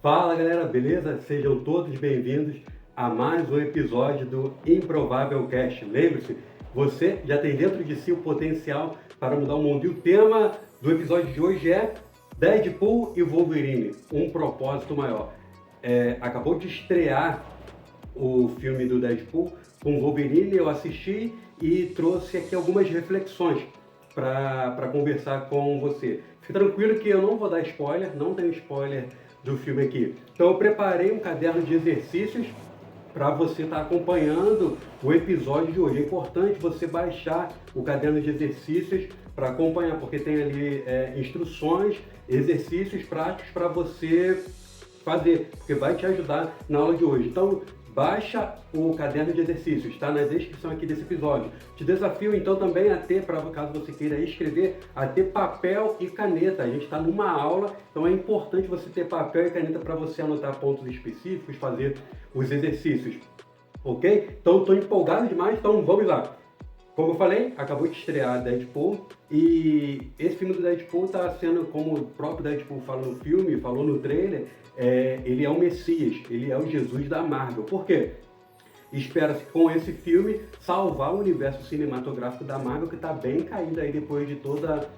Fala galera, beleza? Sejam todos bem-vindos a mais um episódio do Improvável Cast. Lembre-se, você já tem dentro de si o potencial para mudar o mundo. E o tema do episódio de hoje é Deadpool e Wolverine, um propósito maior. Acabou de estrear o filme do Deadpool com o Wolverine, eu assisti e trouxe aqui algumas reflexões para conversar com você. Fique tranquilo que eu não vou dar spoiler, não tenho spoiler do filme aqui. Então eu preparei um caderno de exercícios para você estar acompanhando o episódio de hoje. É importante você baixar o caderno de exercícios para acompanhar, porque tem ali instruções, exercícios práticos para você fazer, porque vai te ajudar na aula de hoje. Então, baixa o caderno de exercícios, está na descrição aqui desse episódio. Te desafio então também a ter, caso você queira escrever, a ter papel e caneta. A gente está numa aula, então é importante você ter papel e caneta para você anotar pontos específicos, fazer os exercícios, ok? Então estou empolgado demais, então vamos lá. Como eu falei, acabou de estrear Deadpool e esse filme do Deadpool está sendo, como o próprio Deadpool fala no filme, falou no trailer, ele é o Messias, ele é o Jesus da Marvel. Por quê? Espera-se com esse filme salvar o universo cinematográfico da Marvel, que está bem caído aí depois de toda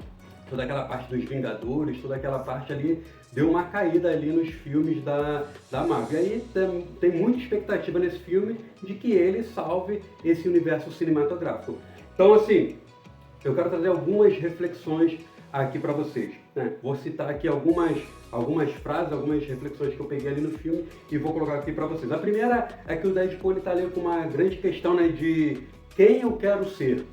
aquela parte dos Vingadores, toda aquela parte ali, deu uma caída ali nos filmes da Marvel. E aí tem muita expectativa nesse filme de que ele salve esse universo cinematográfico. Então, assim, eu quero trazer algumas reflexões aqui para vocês, né? Vou citar aqui algumas frases, algumas reflexões que eu peguei ali no filme e vou colocar aqui para vocês. A primeira é que o Deadpool está ali com uma grande questão, né, de quem eu quero ser.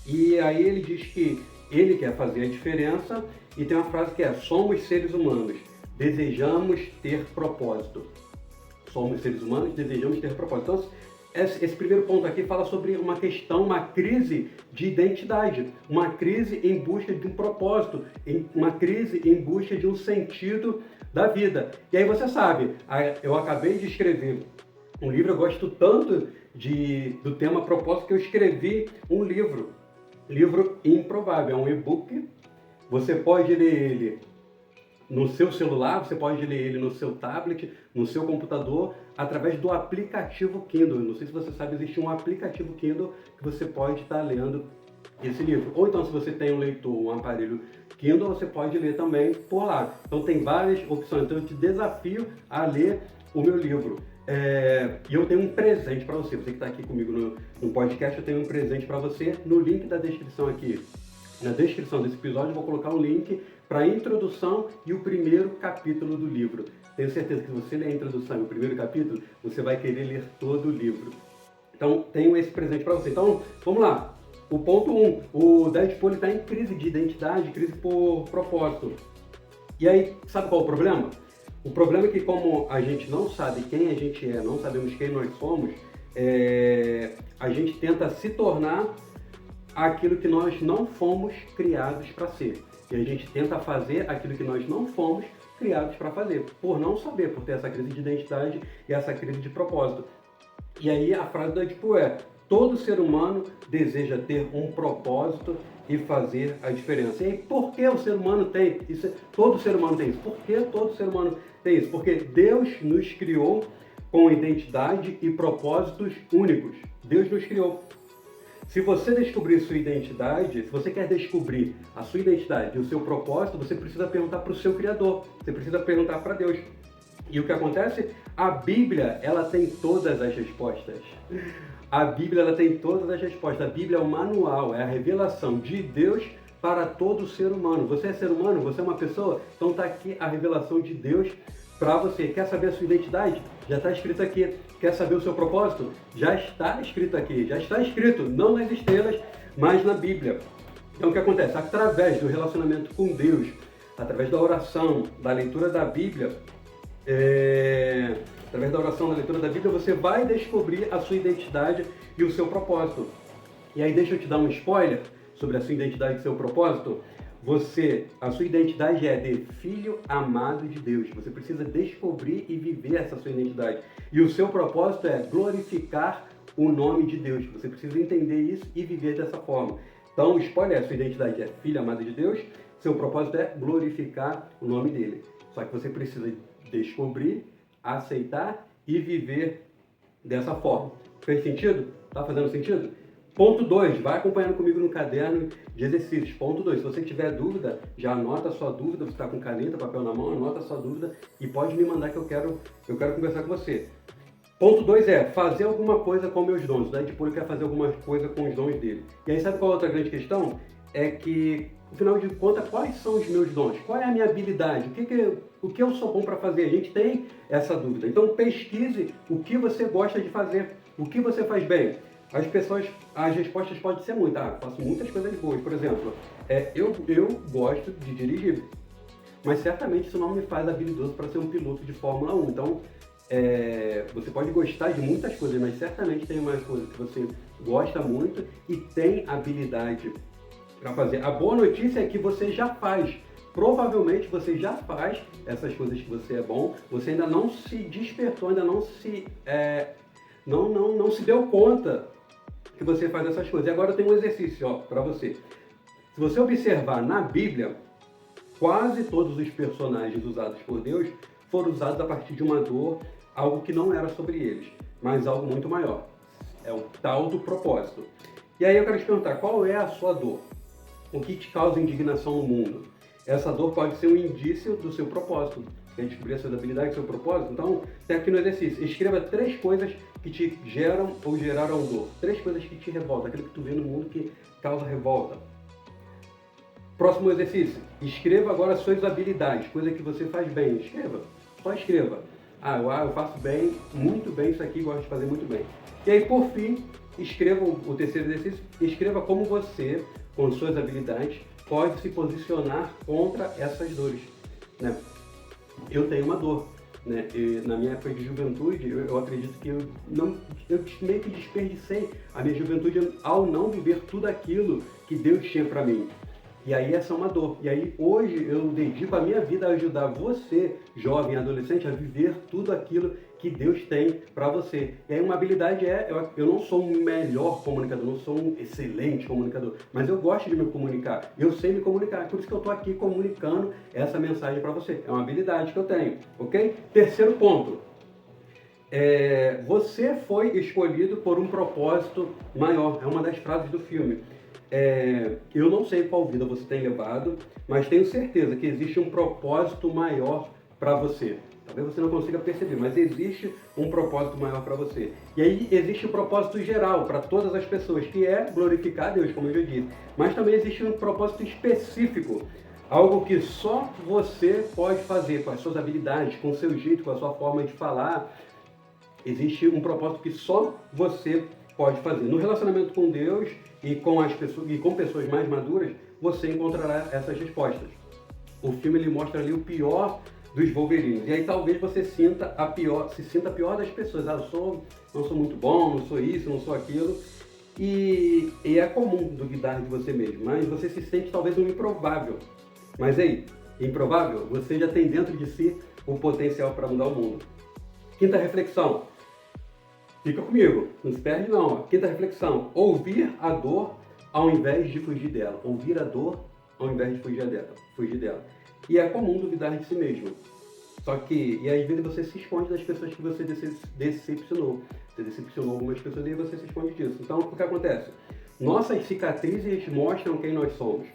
E aí ele diz que ele quer fazer a diferença e tem uma frase que é: somos seres humanos, desejamos ter propósito. Somos seres humanos, desejamos ter propósito. Então, esse primeiro ponto aqui fala sobre uma questão, uma crise de identidade, uma crise em busca de um propósito, uma crise em busca de um sentido da vida. E aí você sabe, eu acabei de escrever um livro, eu gosto tanto do tema propósito que eu escrevi um livro improvável, é um e-book. Você pode ler ele no seu celular, você pode ler ele no seu tablet, no seu computador, através do aplicativo Kindle. Não sei se você sabe, existe um aplicativo Kindle que você pode estar lendo esse livro. Ou então, se você tem um leitor, um aparelho Kindle, você pode ler também por lá. Então tem várias opções. Então eu te desafio a ler o meu livro. E eu tenho um presente para você. Você que está aqui comigo no podcast, eu tenho um presente para você no link da descrição aqui. Na descrição desse episódio eu vou colocar um link para a introdução e o primeiro capítulo do livro. Tenho certeza que se você ler a introdução e o primeiro capítulo, você vai querer ler todo o livro. Então, tenho esse presente para você. Então, vamos lá. O ponto 1. O Deadpool está em crise de identidade, crise por propósito. E aí, sabe qual é o problema? O problema é que, como a gente não sabe quem a gente é, não sabemos quem nós somos, a gente tenta se tornar aquilo que nós não fomos criados para ser. E a gente tenta fazer aquilo que nós não fomos criados para fazer, por não saber, por ter essa crise de identidade e essa crise de propósito. E aí a frase do Deadpool é: todo ser humano deseja ter um propósito e fazer a diferença. E aí, por que o ser humano tem isso? Todo ser humano tem isso. Por que todo ser humano tem isso? Porque Deus nos criou com identidade e propósitos únicos. Deus nos criou. Se você descobrir sua identidade, se você quer descobrir a sua identidade e o seu propósito, você precisa perguntar para o seu Criador, você precisa perguntar para Deus. E o que acontece? A Bíblia, ela tem todas as respostas. A Bíblia, ela tem todas as respostas. A Bíblia é o manual, é a revelação de Deus para todo ser humano. Você é ser humano? Você é uma pessoa? Então está aqui a revelação de Deus para você. Quer saber a sua identidade? Já está escrito aqui. Quer saber o seu propósito? Já está escrito aqui. Já está escrito, não nas estrelas, mas na Bíblia. Então o que acontece? Através do relacionamento com Deus, através da oração, da leitura da Bíblia, você vai descobrir a sua identidade e o seu propósito. E aí deixa eu te dar um spoiler sobre a sua identidade e seu propósito. A sua identidade é de filho amado de Deus. Você precisa descobrir e viver essa sua identidade. E o seu propósito é glorificar o nome de Deus. Você precisa entender isso e viver dessa forma. Então, o spoiler é: a sua identidade é filho amado de Deus. Seu propósito é glorificar o nome dele. Só que você precisa descobrir, aceitar e viver dessa forma. Fez sentido? Tá fazendo sentido? Ponto 2, vai acompanhando comigo no caderno de exercícios. Ponto 2, se você tiver dúvida, já anota a sua dúvida, você está com caneta, papel na mão, anota a sua dúvida e pode me mandar que eu quero conversar com você. Ponto 2 é fazer alguma coisa com meus dons. O Deadpool quer fazer alguma coisa com os dons dele. E aí sabe qual é a outra grande questão? É que, afinal de contas, quais são os meus dons? Qual é a minha habilidade? O que eu sou bom para fazer? A gente tem essa dúvida. Então pesquise o que você gosta de fazer, o que você faz bem. As respostas podem ser muitas. Faço muitas coisas boas. Por exemplo, eu gosto de dirigir, mas certamente isso não me faz habilidoso para ser um piloto de Fórmula 1. Então, você pode gostar de muitas coisas, mas certamente tem uma coisa que você gosta muito e tem habilidade para fazer. A boa notícia é que você já faz. Provavelmente você já faz essas coisas que você é bom. Você ainda não se despertou, ainda não se deu conta que você faz essas coisas. E agora tem um exercício para você. Se você observar na Bíblia, quase todos os personagens usados por Deus foram usados a partir de uma dor, algo que não era sobre eles, mas algo muito maior. É o tal do propósito. E aí eu quero te perguntar, qual é a sua dor? O que te causa indignação no mundo? Essa dor pode ser um indício do seu propósito. Quer descobrir as suas habilidades, seu propósito? Então, tem aqui no exercício. Escreva 3 coisas que te geram ou geraram dor. 3 coisas que te revoltam, aquilo que tu vê no mundo que causa revolta. Próximo exercício. Escreva agora as suas habilidades, coisa que você faz bem. Escreva. Só escreva. Eu faço bem, muito bem isso aqui, gosto de fazer muito bem. E aí, por fim, escreva o terceiro exercício. Escreva como você, com suas habilidades, pode se posicionar contra essas dores, né? Eu tenho uma dor, né? E na minha época de juventude, eu acredito que eu meio que desperdicei a minha juventude ao não viver tudo aquilo que Deus tinha para mim. E aí essa é uma dor. E aí hoje eu dedico a minha vida a ajudar você, jovem, adolescente, a viver tudo aquilo que Deus tem para você. E aí uma habilidade eu não sou um melhor comunicador, não sou um excelente comunicador, mas eu gosto de me comunicar, eu sei me comunicar, por isso que eu estou aqui comunicando essa mensagem para você. É uma habilidade que eu tenho, ok? Terceiro ponto. Você foi escolhido por um propósito maior, é uma das frases do filme. Eu não sei qual vida você tem levado, mas tenho certeza que existe um propósito maior para você. Talvez você não consiga perceber, mas existe um propósito maior para você. E aí existe o propósito geral para todas as pessoas, que é glorificar a Deus, como eu já disse. Mas também existe um propósito específico, algo que só você pode fazer com as suas habilidades, com o seu jeito, com a sua forma de falar. Existe um propósito que só você pode fazer. No relacionamento com Deus e com pessoas mais maduras, você encontrará essas respostas. O filme ele mostra ali o pior dos Wolverines. E aí talvez você se sinta a pior das pessoas. Eu não sou muito bom, não sou isso, não sou aquilo. E é comum duvidar de você mesmo, mas você se sente talvez um improvável. Mas aí, improvável, você já tem dentro de si o potencial para mudar o mundo. Quinta reflexão. Fica comigo, não se perde não. Quinta reflexão. Ouvir a dor ao invés de fugir dela. Ouvir a dor ao invés de fugir dela. E é comum duvidar de si mesmo. E às vezes você se esconde das pessoas que você decepcionou. Você decepcionou algumas pessoas e você se esconde disso. Então, o que acontece? Nossas cicatrizes mostram quem nós somos.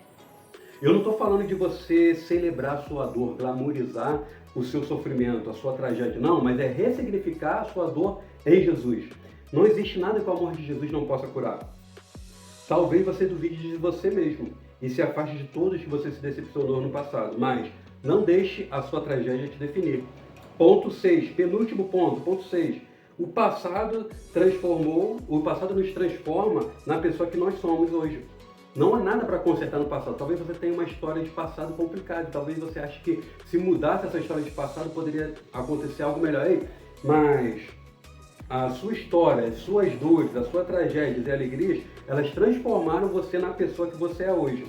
Eu não estou falando de você celebrar a sua dor, glamorizar o seu sofrimento, a sua tragédia. Não, mas é ressignificar a sua dor em Jesus. Não existe nada que o amor de Jesus não possa curar. Talvez você duvide de você mesmo e se afaste de todos que você se decepcionou no passado, mas não deixe a sua tragédia te definir. Ponto 6, penúltimo ponto, ponto 6. O passado nos transforma na pessoa que nós somos hoje. Não há nada para consertar no passado. Talvez você tenha uma história de passado complicada. Talvez você ache que se mudasse essa história de passado poderia acontecer algo melhor aí. Mas a sua história, as suas dores, as suas tragédias e alegrias, elas transformaram você na pessoa que você é hoje.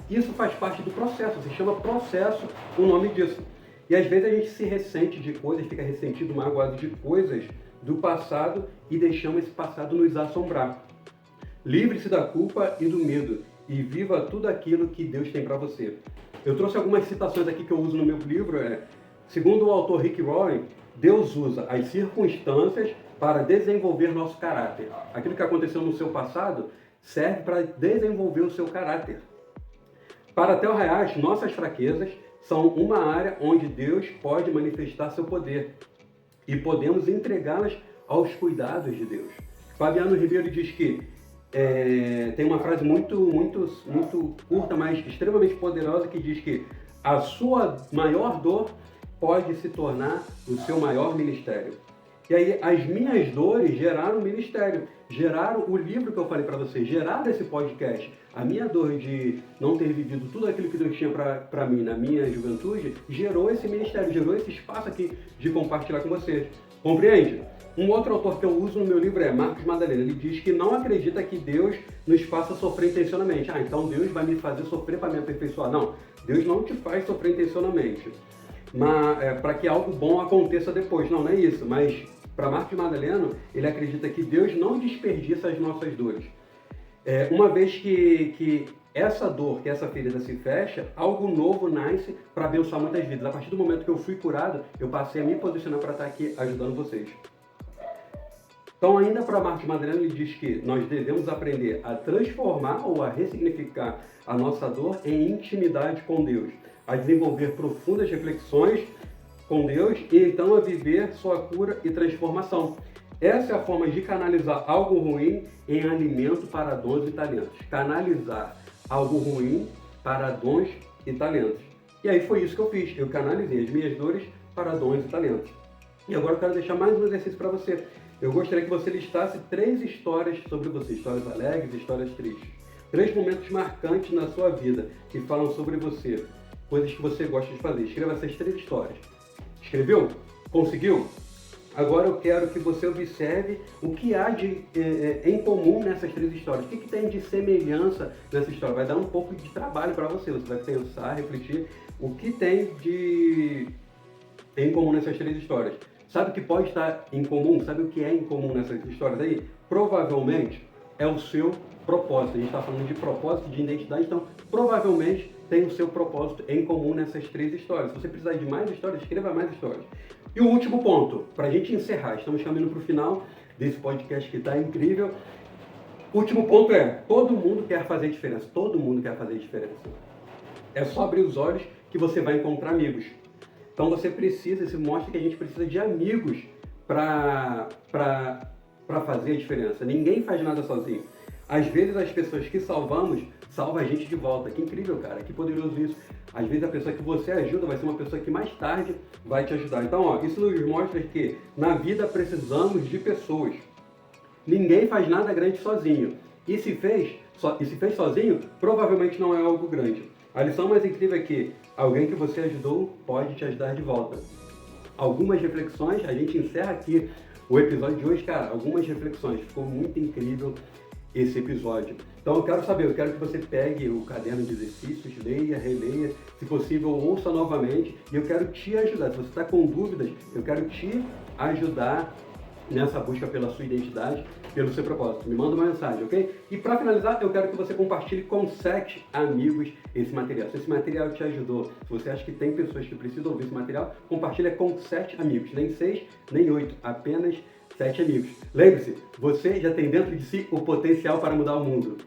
Isso faz parte do processo. Se chama processo o nome disso. E às vezes a gente se ressente de coisas, fica ressentido, magoado de coisas do passado e deixamos esse passado nos assombrar. Livre-se da culpa e do medo e viva tudo aquilo que Deus tem para você. Eu trouxe algumas citações aqui que eu uso no meu livro. Segundo o autor Rick Warren, Deus usa as circunstâncias para desenvolver nosso caráter. Aquilo que aconteceu no seu passado serve para desenvolver o seu caráter. Para Theo Hayashi, nossas fraquezas são uma área onde Deus pode manifestar seu poder e podemos entregá-las aos cuidados de Deus. Fabiano Ribeiro diz que tem uma frase muito curta, mas extremamente poderosa, que diz que a sua maior dor pode se tornar o seu maior ministério. E aí, as minhas dores geraram um ministério, geraram o livro que eu falei para vocês, geraram esse podcast. A minha dor de não ter vivido tudo aquilo que Deus tinha para mim na minha juventude, gerou esse ministério, gerou esse espaço aqui de compartilhar com vocês. Compreende? Um outro autor que eu uso no meu livro é Marcos Madalena. Ele diz que não acredita que Deus nos faça sofrer intencionalmente. Então Deus vai me fazer sofrer para me aperfeiçoar. Não, Deus não te faz sofrer intencionalmente, mas para que algo bom aconteça depois. Não é isso. Mas para Marcos Madaleno, ele acredita que Deus não desperdiça as nossas dores. Uma vez que essa dor, que essa ferida se fecha, algo novo nasce para abençoar muitas vidas. A partir do momento que eu fui curado, eu passei a me posicionar para estar aqui ajudando vocês. Então, ainda para Marcos Madaleno, ele diz que nós devemos aprender a transformar ou a ressignificar a nossa dor em intimidade com Deus, a desenvolver profundas reflexões com Deus e então a viver sua cura e transformação. Essa é a forma de canalizar algo ruim em alimento para dons e talentos. Canalizar algo ruim para dons e talentos. E aí foi isso que eu fiz. Eu canalizei as minhas dores para dons e talentos. E agora eu quero deixar mais um exercício para você. Eu gostaria que você listasse 3 histórias sobre você. Histórias alegres e histórias tristes. 3 momentos marcantes na sua vida que falam sobre você. Coisas que você gosta de fazer. Escreva essas 3 histórias. Escreveu? Conseguiu? Agora eu quero que você observe o que há em comum nessas 3 histórias. O que tem de semelhança nessa história? Vai dar um pouco de trabalho para você. Você vai pensar, refletir o que tem em comum nessas 3 histórias. Sabe o que pode estar em comum? Sabe o que é em comum nessas histórias aí? Provavelmente é o seu propósito. A gente está falando de propósito, de identidade, então provavelmente tem o seu propósito em comum nessas 3 histórias. Se você precisar de mais histórias, escreva mais histórias. E o último ponto, para a gente encerrar, estamos caminhando para o final desse podcast que está incrível. O último ponto é, todo mundo quer fazer diferença. Todo mundo quer fazer diferença. É só abrir os olhos que você vai encontrar amigos. Então você precisa, isso mostra que a gente precisa de amigos para fazer a diferença. Ninguém faz nada sozinho. Às vezes as pessoas que salvamos, salvam a gente de volta. Que incrível, cara, que poderoso isso. Às vezes a pessoa que você ajuda vai ser uma pessoa que mais tarde vai te ajudar. Então, isso nos mostra que na vida precisamos de pessoas. Ninguém faz nada grande sozinho. E se fez sozinho, provavelmente não é algo grande. A lição mais incrível é que alguém que você ajudou pode te ajudar de volta. Algumas reflexões, a gente encerra aqui o episódio de hoje, cara, algumas reflexões. Ficou muito incrível esse episódio. Então eu quero que você pegue o caderno de exercícios, leia, releia, se possível ouça novamente, e eu quero te ajudar. Se você está com dúvidas, eu quero te ajudar nessa busca pela sua identidade, pelo seu propósito. Me manda uma mensagem, ok? E para finalizar, eu quero que você compartilhe com 7 amigos esse material. Se esse material te ajudou, se você acha que tem pessoas que precisam ouvir esse material, compartilha com 7 amigos, nem 6, nem 8, apenas 7 amigos. Lembre-se, você já tem dentro de si o potencial para mudar o mundo.